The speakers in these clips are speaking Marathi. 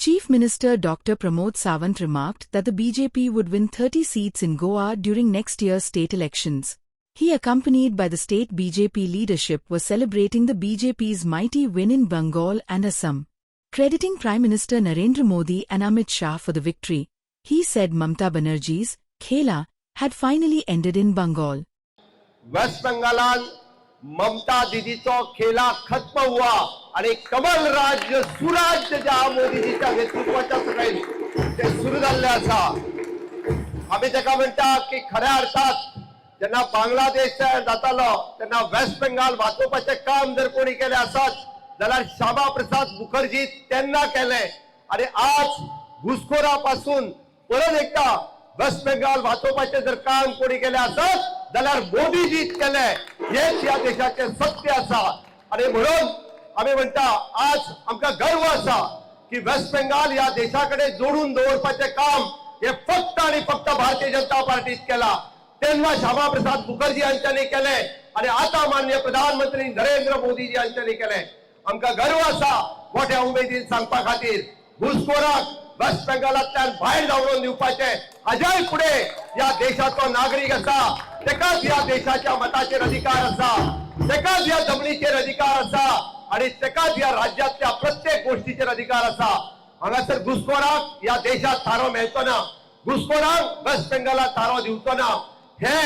Chief Minister Dr. Pramod Sawant remarked that the BJP would win 30 seats in Goa during next year's state elections. He, accompanied by the state BJP leadership, was celebrating the BJP's mighty win in Bengal and Assam. Crediting Prime Minister Narendra Modi and Amit Shah for the victory, he said Mamata Banerjee's Khela had finally ended in Bengal. West बंगालान ममता दीदीचो खेला खत्म हुआ आणि कमल राज्य सुराज्य ज्या मोदीजीच्या नेतृत्वाच्या सकयल ते सुरू झाले आसा. आम्ही ताका म्हणटा की खऱ्या अर्थात जेन्ना बांगलादेश जातालो तेन्ना वेस्ट बंगाल वाचोवपाचे काम जर कोणी केले आसत जाल्यार श्यामा प्रसाद मुखर्जी तेन्ना केले आणि आज घुसखोरापासून परत एकदा वेस्ट बंगाल वाचोवपाचे जर काम कोणी केले आसत जाल्यार मोदीजीच केले. हेच या देशाचे सत्य आसा आणि म्हणून आम्ही म्हणटा आज आमकां गर्व आसा की वेस्ट बंगाल या देशाकडे जोडून दवरपाचे काम हे फक्त आणि फक्त भारतीय जनता पार्टीत केला. तेन्ना श्यामा प्रसाद मुखर्जी हांच्यांनी केले आणि आता माननीय प्रधानमंत्री नरेंद्र मोदीजी हांच्यांनी केले. आमकां गर्व आसा मोठ्या उमेदीन सांगपा खातीर घुसखोराक वेस्ट बंगालांतल्यान भायर धांवडोवन दिवपाचे हाज्याय फुडें या देशाचो नागरीक आसा, तेकाच या देशाच्या मताचेर अधिकार आसा, तेकाच या जमनीचेर अधिकार आसा आणि तेकाच या राज्यातल्या प्रत्येक गोष्टीचेर अधिकार आसा. हांगासर घुसखोराक या देशात थारो मेळचो ना, घुसखोराक वेस्ट बंगालात थारो दिवचो ना, हे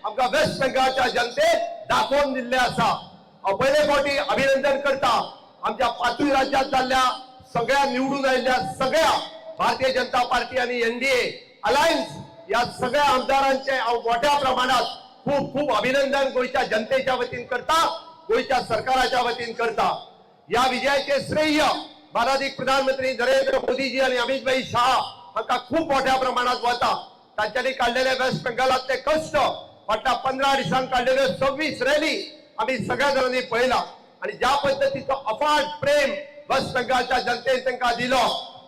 आमकां वेस्ट बंगालच्या जनतेक दाखोवन दिल्ले आसा. हांव पयले फावटी अभिनंदन करता आमच्या 5 राज्यांत जाल्ल्या सगळ्या निवडून आयिल्ल्या सगळ्या भारतीय जनता पार्टी आणि एनडीए अलायन्स या सगळ्या आमदारांचे हांव मोठ्या प्रमाणात खूप खूप अभिनंदन गोयच्या जनतेच्या वतीन करता, गोयच्या सरकाराच्या वतीन करता. या विजयाचे श्रेय माननीय प्रधानमंत्री नरेंद्र मोदीजी आणि अमित भाई शाह हांकां खूप मोठ्या प्रमाणात वता. तांच्यांनी काढलेले वेस्ट बंगालातले कष्ट, फाटल्या 15 दिसांक काढलेल्यो 26 रॅली आम्ही सगळ्या जणांनी पळयला आणि ज्या पद्धतीचो अफाट प्रेम वेस्ट बंगालच्या जनतेन तांकां दिलो,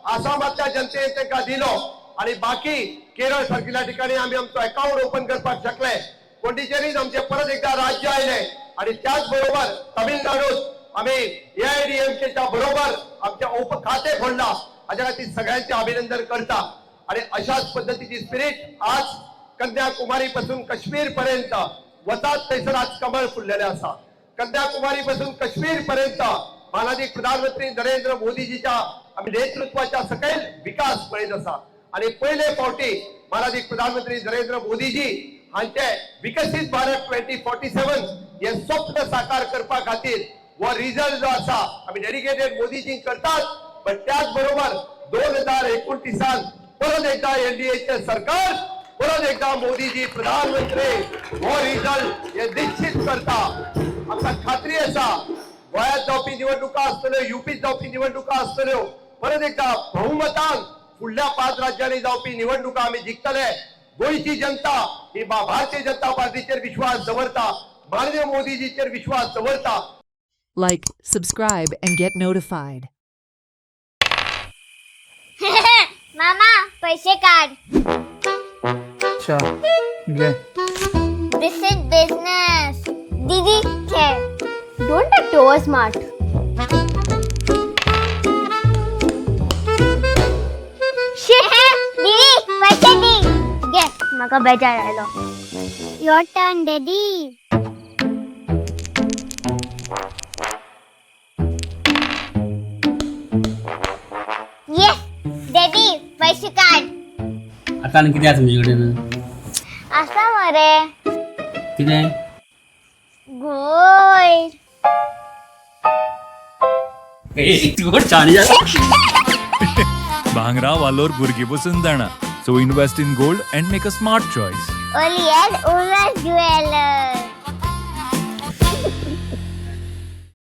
आसामातल्या जनतेन तांकां दिलो आणि बाकी केरळ सारकिल्या ठिकाणी आम्ही आमचो अकाउंट ओपन करपाक शकले. पोंडिचेरीत आमचे परत एकदा राज्य आयले आणि त्याच बरोबर तामिळनाडूत आम्ही एआयएडीएमकेच्या बरोबर आमचे खाते खोलला. हाज्या खातीर सगळ्यांचे अभिनंदन करता. आणि अशाच पद्धतीची स्पिरिट आज कन्याकुमारी पासून काश्मीर पर्यंत वतात थंयसर आज कमळ फुललेले आसा. कन्याकुमारी पासून काश्मीर पर्यंत माननीय प्रधानमंत्री नरेंद्र मोदीजीच्या आम्ही नेतृत्वाच्या सकयल विकास पळयत आसा आणि पहिले फावटी माननीय प्रधानमंत्री नरेंद्र मोदीजी हांचे विकसित भारत 2047 हे स्वप्न साकार करपा खातीर वो रिझल्ट जो आसा आम्ही डेडिकेटेड मोदीजी करतात. पण त्याच बरोबर 2029 परत एकदा एनडीएचे सरकार, परत एकदा मोदीजी प्रधानमंत्री हो रिझल्ट हे निश्चित करता. आमकां खात्री आसा गोंयांत जावपी निवडणुका आसतल्यो, युपीत जावपी निवडणुका आसतल्यो, परत एकदा बहुमतान फुडल्या 5 राज्यांनी जावपी निवडणुका आम्ही जिखतले. गोयची जनता ही भारतीय जनता पार्टीचेर विश्वास दवरता, माननीय मोदीजीचेर विश्वास दवरता. Like, subscribe, and get notified. मामा पैसे काढ. अच्छा घे. This is business. दीदी खेळ. Don't take to over smart. दीदी पैसे दी. घे माका बेजार आयलो. Your turn daddy. Yes daddy पैसे काढ. आता आणि किती आहे तुमच्या कडेन? असा मरे किती? गोल्ड. गोड छान भांगरा वालोर भुरगी बसून जाणा. So invest in gold and make a smart choice. ओली एंड ओल्ड ज्वेलर.